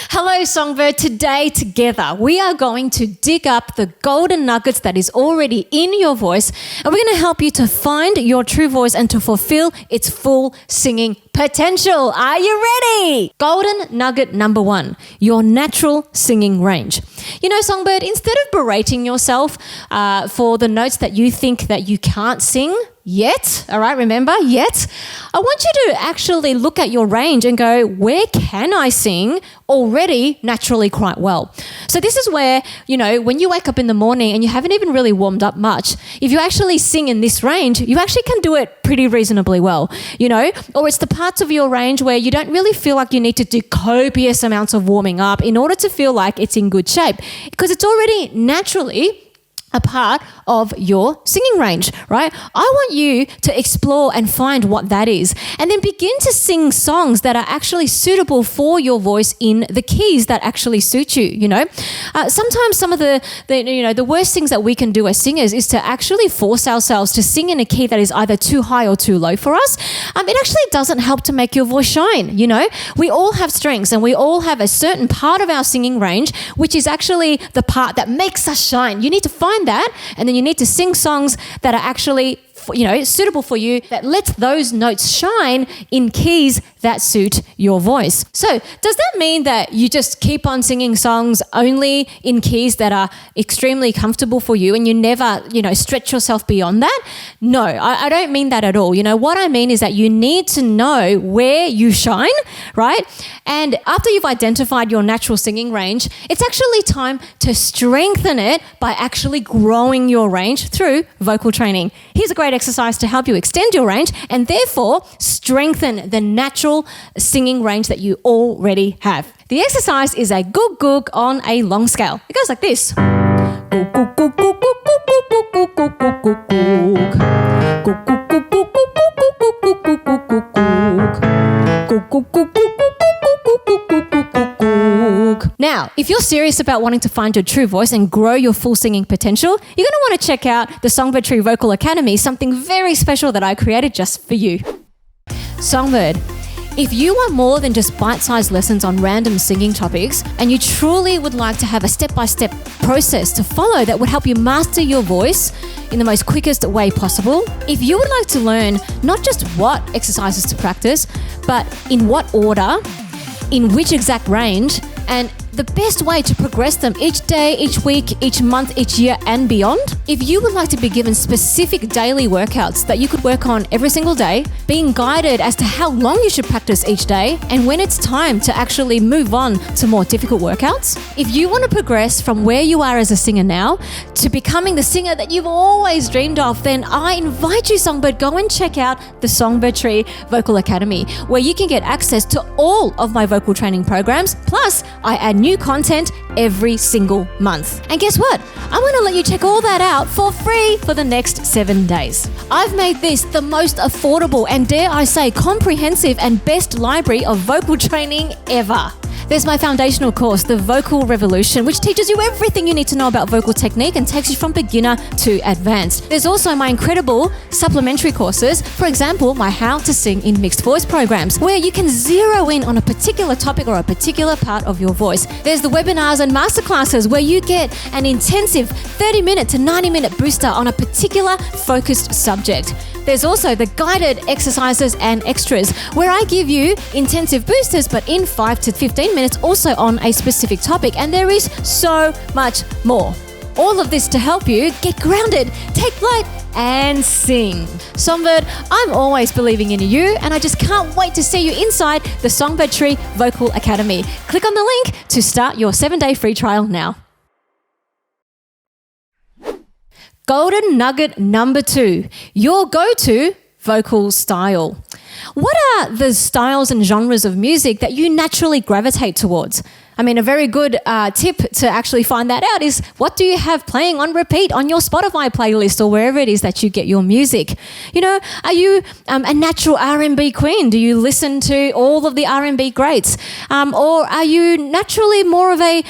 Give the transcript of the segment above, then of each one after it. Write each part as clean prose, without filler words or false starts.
Hello, Songbird. Today, together, we are going to dig up the golden nuggets that is already in your voice, and we're going to help you to find your true voice and to fulfill its full singing potential. Are you ready? Golden nugget number 1, your natural singing range. You know, Songbird, instead of berating yourself for the notes that you think that you can't sing yet, all right, remember, yet, I want you to actually look at your range and go, where can I sing already naturally quite well? So this is where, you know, when you wake up in the morning and you haven't even really warmed up much, if you actually sing in this range, you actually can do it pretty reasonably well, you know, or it's the parts of your range where you don't really feel like you need to do copious amounts of warming up in order to feel like it's in good shape, because it's already naturally a part of your singing range, right? I want you to explore and find what that is, and then begin to sing songs that are actually suitable for your voice in the keys that actually suit you, you know? Sometimes some of the worst things that we can do as singers is to actually force ourselves to sing in a key that is either too high or too low for us. It actually doesn't help to make your voice shine, you know? We all have strengths and we all have a certain part of our singing range, which is actually the part that makes us shine. You need to find that, and then you need to sing songs that are actually, you know, suitable for you, that lets those notes shine in keys that suit your voice. So does that mean that you just keep on singing songs only in keys that are extremely comfortable for you and you never, you know, stretch yourself beyond that? No, I don't mean that at all. You know, what I mean is that you need to know where you shine, right? And after you've identified your natural singing range, it's actually time to strengthen it by actually growing your range through vocal training. Here's a great exercise to help you extend your range and therefore strengthen the natural singing range that you already have. The exercise is a goog goog on a long scale. It goes like this. Goog goog goog goog goog goog goog goog goog goog. Goog goog goog goog goog goog goog goog goog goog goog. Goog goog goog goog goog goog goog. Now, if you're serious about wanting to find your true voice and grow your full singing potential, you're going to want to check out the Songbird Tree Vocal Academy, something very special that I created just for you. Songbird, if you want more than just bite-sized lessons on random singing topics, and you truly would like to have a step-by-step process to follow that would help you master your voice in the most quickest way possible, if you would like to learn not just what exercises to practice, but in what order, in which exact range, and the best way to progress them each day, each week, each month, each year, and beyond. If you would like to be given specific daily workouts that you could work on every single day, being guided as to how long you should practice each day, and when it's time to actually move on to more difficult workouts, if you want to progress from where you are as a singer now to becoming the singer that you've always dreamed of, then I invite you, Songbird, go and check out the Songbird Tree Vocal Academy, where you can get access to all of my vocal training programs, plus I add new content every single month. And guess what? I'm going to let you check all that out for free for the next 7 days. I've made this the most affordable and, dare I say, comprehensive and best library of vocal training ever. There's my foundational course, The Vocal Revolution, which teaches you everything you need to know about vocal technique and takes you from beginner to advanced. There's also my incredible supplementary courses, for example, my How to Sing in Mixed Voice programs, where you can zero in on a particular topic or a particular part of your voice. There's the webinars and masterclasses where you get an intensive 30-minute to 90-minute booster on a particular focused subject. There's also the guided exercises and extras, where I give you intensive boosters, but in 5 to 15 minutes, also on a specific topic. And there is so much more. All of this to help you get grounded, take flight, and sing. Songbird, I'm always believing in you, and I just can't wait to see you inside the Songbird Tree Vocal Academy. Click on the link to start your 7-day free trial now. Golden nugget number 2, your go-to vocal style. What are the styles and genres of music that you naturally gravitate towards? I mean, a very good tip to actually find that out is, what do you have playing on repeat on your Spotify playlist or wherever it is that you get your music? You know, are you a natural R&B queen? Do you listen to all of the R&B greats? Or are you naturally more of a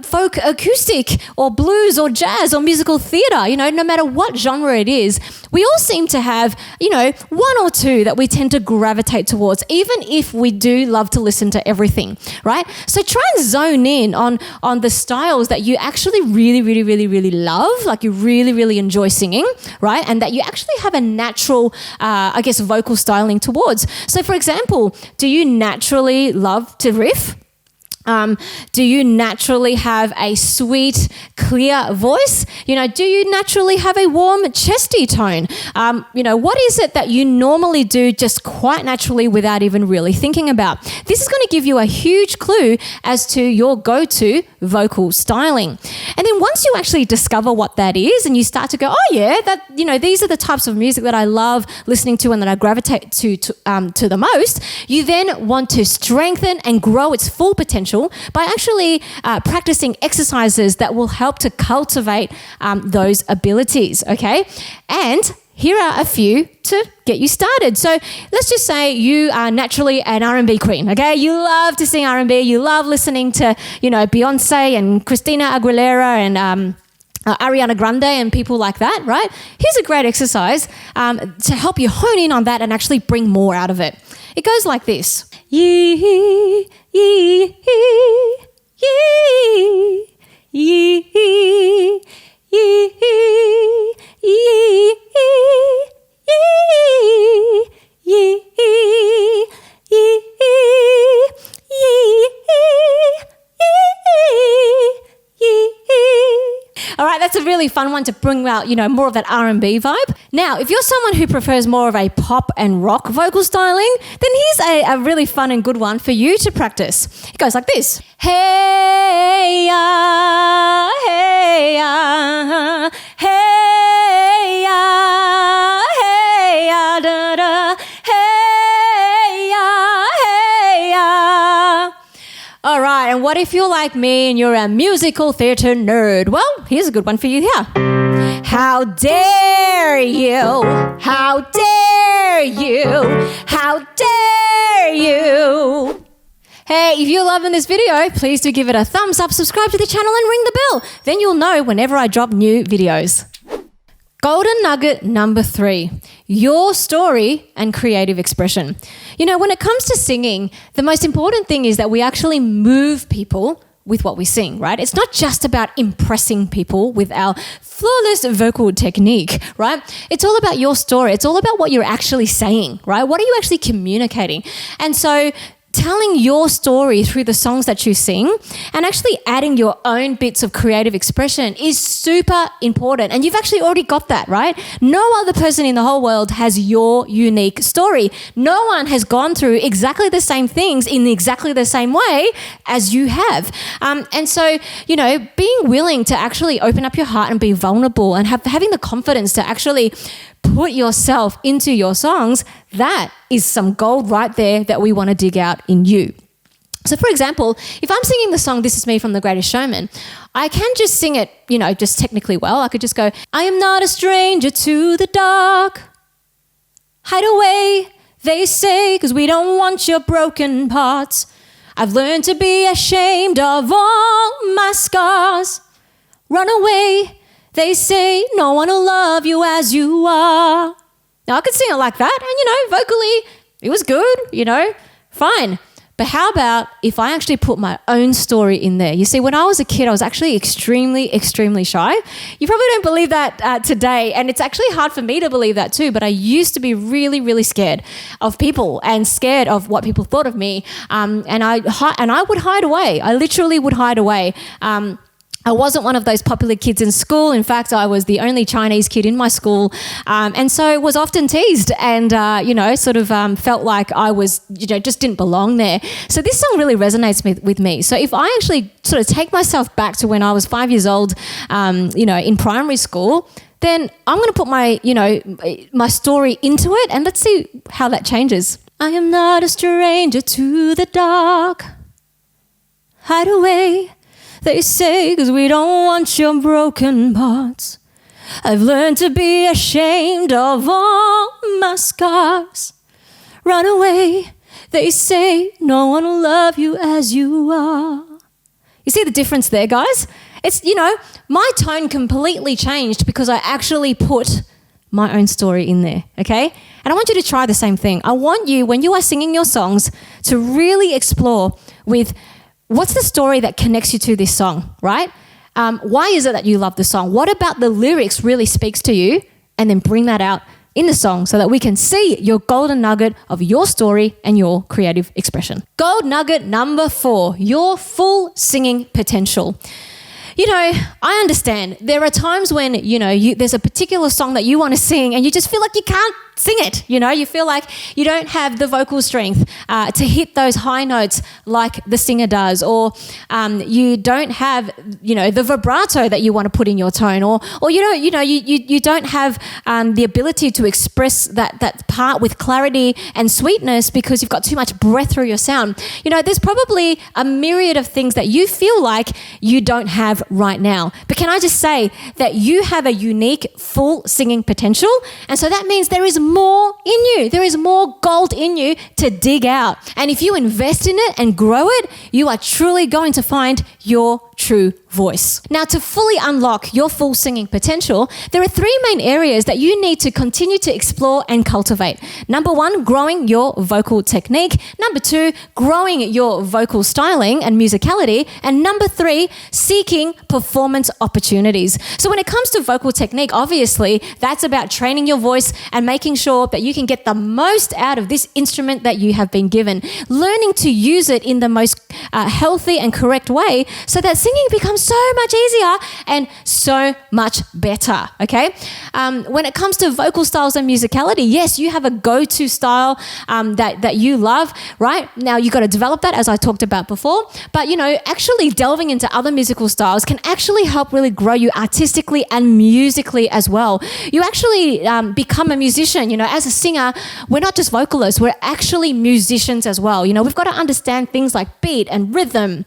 folk acoustic or blues or jazz or musical theatre? You know, no matter what genre it is, we all seem to have, you know, one or two that we tend to gravitate towards, even if we do love to listen to everything, right? So try and to zone in on the styles that you actually really love, like you really enjoy singing, right? And that you actually have a natural, vocal styling towards. So for example, do you naturally love to riff? Do you naturally have a sweet, clear voice? Do you naturally have a warm, chesty tone? What is it that you normally do just quite naturally without even really thinking about? This is going to give you a huge clue as to your go-to vocal styling. And then once you actually discover what that is and you start to go, oh yeah, these are the types of music that I love listening to and that I gravitate to the most, you then want to strengthen and grow its full potential by actually practicing exercises that will help to cultivate those abilities, okay? And here are a few to get you started. So let's just say you are naturally an R&B queen, okay? You love to sing R&B. You love listening to, Beyonce and Christina Aguilera and Ariana Grande and people like that, right? Here's a great exercise to help you hone in on that and actually bring more out of it. It goes like this. Yee, yee, yee, yee, yee, yee, yee, yee, all right, that's a really fun one to bring out, more of that R&B vibe. Now, if you're someone who prefers more of a pop and rock vocal styling, then here's a really fun and good one for you to practice. It goes like this. Hey, ya, hey, ya, hey, ya, hey, ya, da, da, hey, ya, hey, ya. All right, and what if you're like me and you're a musical theatre nerd? Well, here's a good one for you here. How dare you? How dare you? How dare you? Hey, if you're loving this video, please do give it a thumbs up, subscribe to the channel and ring the bell. Then you'll know whenever I drop new videos. Golden nugget number 3, your story and creative expression. When it comes to singing, the most important thing is that we actually move people with what we sing, right? It's not just about impressing people with our flawless vocal technique, right? It's all about your story. It's all about what you're actually saying, right? What are you actually communicating? And so telling your story through the songs that you sing and actually adding your own bits of creative expression is super important. And you've actually already got that, right? No other person in the whole world has your unique story. No one has gone through exactly the same things in exactly the same way as you have. And so, being willing to actually open up your heart and be vulnerable and having the confidence to actually put yourself into your songs, that is some gold right there that we want to dig out in you. So for example, if I'm singing the song This Is Me from The Greatest Showman, I can just sing it, just technically well. I could just go, I am not a stranger to the dark. Hide away, they say, 'cause we don't want your broken parts. I've learned to be ashamed of all my scars. Run away, they say, no one will love you as you are. Now, I could sing it like that, and, vocally, it was good, fine. But how about if I actually put my own story in there? You see, when I was a kid, I was actually extremely shy. You probably don't believe that today, and it's actually hard for me to believe that too, but I used to be really scared of people and scared of what people thought of me, and I would hide away. I literally would hide away. I wasn't one of those popular kids in school. In fact, I was the only Chinese kid in my school, and so was often teased and, felt like I was, just didn't belong there. So this song really resonates with me. So if I actually sort of take myself back to when I was 5 years old, in primary school, then I'm going to put my story into it, and let's see how that changes. I am not a stranger to the dark. Hide away, they say, 'cause we don't want your broken parts. I've learned to be ashamed of all my scars. Run away, they say, no one will love you as you are. You see the difference there, guys? It's, my tone completely changed because I actually put my own story in there, okay? And I want you to try the same thing. I want you, when you are singing your songs, to really explore with what's the story that connects you to this song, right? Why is it that you love the song? What about the lyrics really speaks to you? And then bring that out in the song so that we can see your golden nugget of your story and your creative expression. Gold nugget number 4, your full singing potential. You know, I understand there are times when, there's a particular song that you want to sing and you just feel like you can't sing it. You feel like you don't have the vocal strength to hit those high notes like the singer does, or you don't have, the vibrato that you want to put in your tone, or you don't have the ability to express that part with clarity and sweetness because you've got too much breath through your sound. There's probably a myriad of things that you feel like you don't have right now. But can I just say that you have a unique full singing potential, and so that means there is more in you. There is more gold in you to dig out. And if you invest in it and grow it, you are truly going to find your true voice. Now, to fully unlock your full singing potential, there are 3 main areas that you need to continue to explore and cultivate. Number 1, growing your vocal technique. Number 2, growing your vocal styling and musicality. And number 3, seeking performance opportunities. So when it comes to vocal technique, obviously, that's about training your voice and making sure that you can get the most out of this instrument that you have been given. Learning to use it in the most healthy and correct way so that singing becomes so much easier and so much better, okay? When it comes to vocal styles and musicality, yes, you have a go-to style that you love, right? Now, you've got to develop that, as I talked about before, but, actually delving into other musical styles can actually help really grow you artistically and musically as well. You actually become a musician, as a singer, we're not just vocalists, we're actually musicians as well. We've got to understand things like beat and rhythm,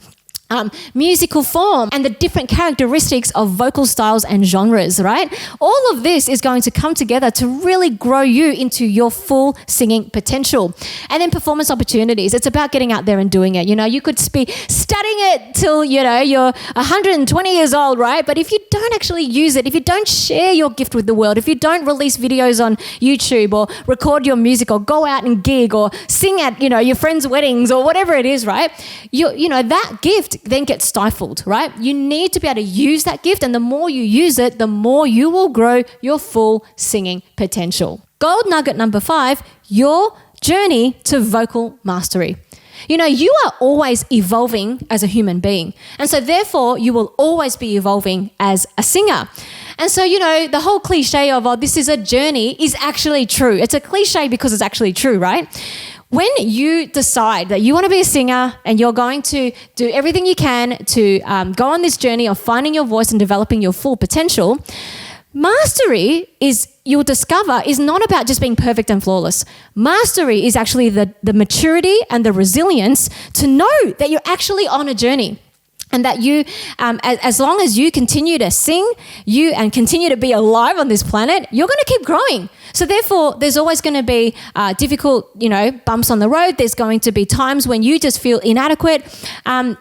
musical form, and the different characteristics of vocal styles and genres, right? All of this is going to come together to really grow you into your full singing potential. And then performance opportunities. It's about getting out there and doing it. You could be studying it till, you're 120 years old, right? But if you don't actually use it, if you don't share your gift with the world, if you don't release videos on YouTube or record your music or go out and gig or sing at, your friends' weddings or whatever it is, right? That gift then gets stifled, right? You need to be able to use that gift, and the more you use it, the more you will grow your full singing potential. Gold nugget number 5, your journey to vocal mastery. You are always evolving as a human being, and so therefore you will always be evolving as a singer. And so, the whole cliche of, this is a journey is actually true. It's a cliche because it's actually true, right? When you decide that you want to be a singer and you're going to do everything you can to go on this journey of finding your voice and developing your full potential, mastery you'll discover is not about just being perfect and flawless. Mastery is actually the maturity and the resilience to know that you're actually on a journey. And that you, as long as you continue to sing, and continue to be alive on this planet, you're going to keep growing. So therefore, there's always going to be difficult, bumps on the road. There's going to be times when you just feel inadequate, and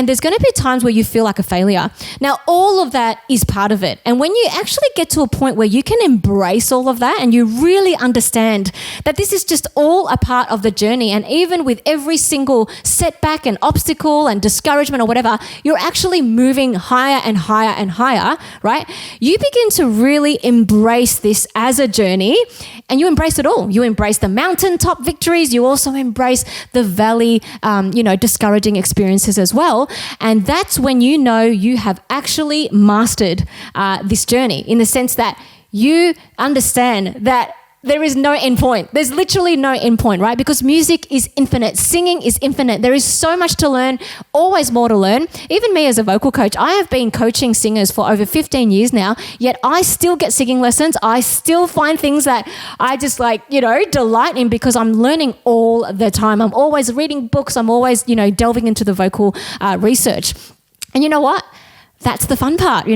there's going to be times where you feel like a failure. Now, all of that is part of it. And when you actually get to a point where you can embrace all of that and you really understand that this is just all a part of the journey, and even with every single setback and obstacle and discouragement or whatever, you're actually moving higher and higher and higher, right? You begin to really embrace this as a journey, and you embrace it all. You embrace the mountaintop victories. You also embrace the valley, discouraging experiences as well. And that's when you know you have actually mastered this journey, in the sense that you understand that there is no end point. There's literally no end point, right? Because music is infinite. Singing is infinite. There is so much to learn, always more to learn. Even me as a vocal coach, I have been coaching singers for over 15 years now, yet I still get singing lessons. I still find things that I just delight in, because I'm learning all the time. I'm always reading books. I'm always, delving into the vocal research. And you know what? That's the fun part,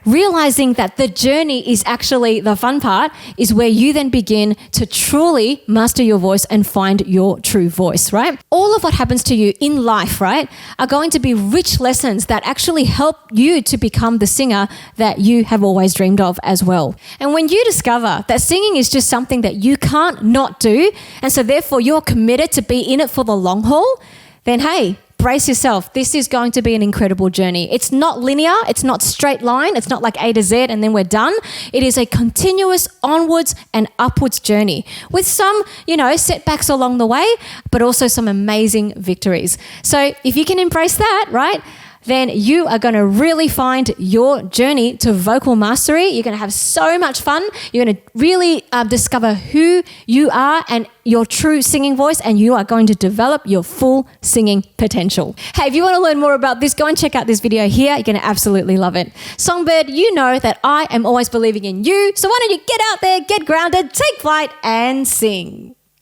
realizing that the journey is actually the fun part is where you then begin to truly master your voice and find your true voice, right? All of what happens to you in life, right, are going to be rich lessons that actually help you to become the singer that you have always dreamed of as well. And when you discover that singing is just something that you can't not do, and so therefore you're committed to be in it for the long haul, then hey, brace yourself. This is going to be an incredible journey. It's not linear. It's not straight line. It's not like A to Z and then we're done. It is a continuous onwards and upwards journey with some, setbacks along the way, but also some amazing victories. So if you can embrace that, right, then you are going to really find your journey to vocal mastery. You're going to have so much fun. You're going to really discover who you are and your true singing voice, and you are going to develop your full singing potential. Hey, if you want to learn more about this, go and check out this video here. You're going to absolutely love it. Songbird, you know that I am always believing in you. So why don't you get out there, get grounded, take flight, and sing.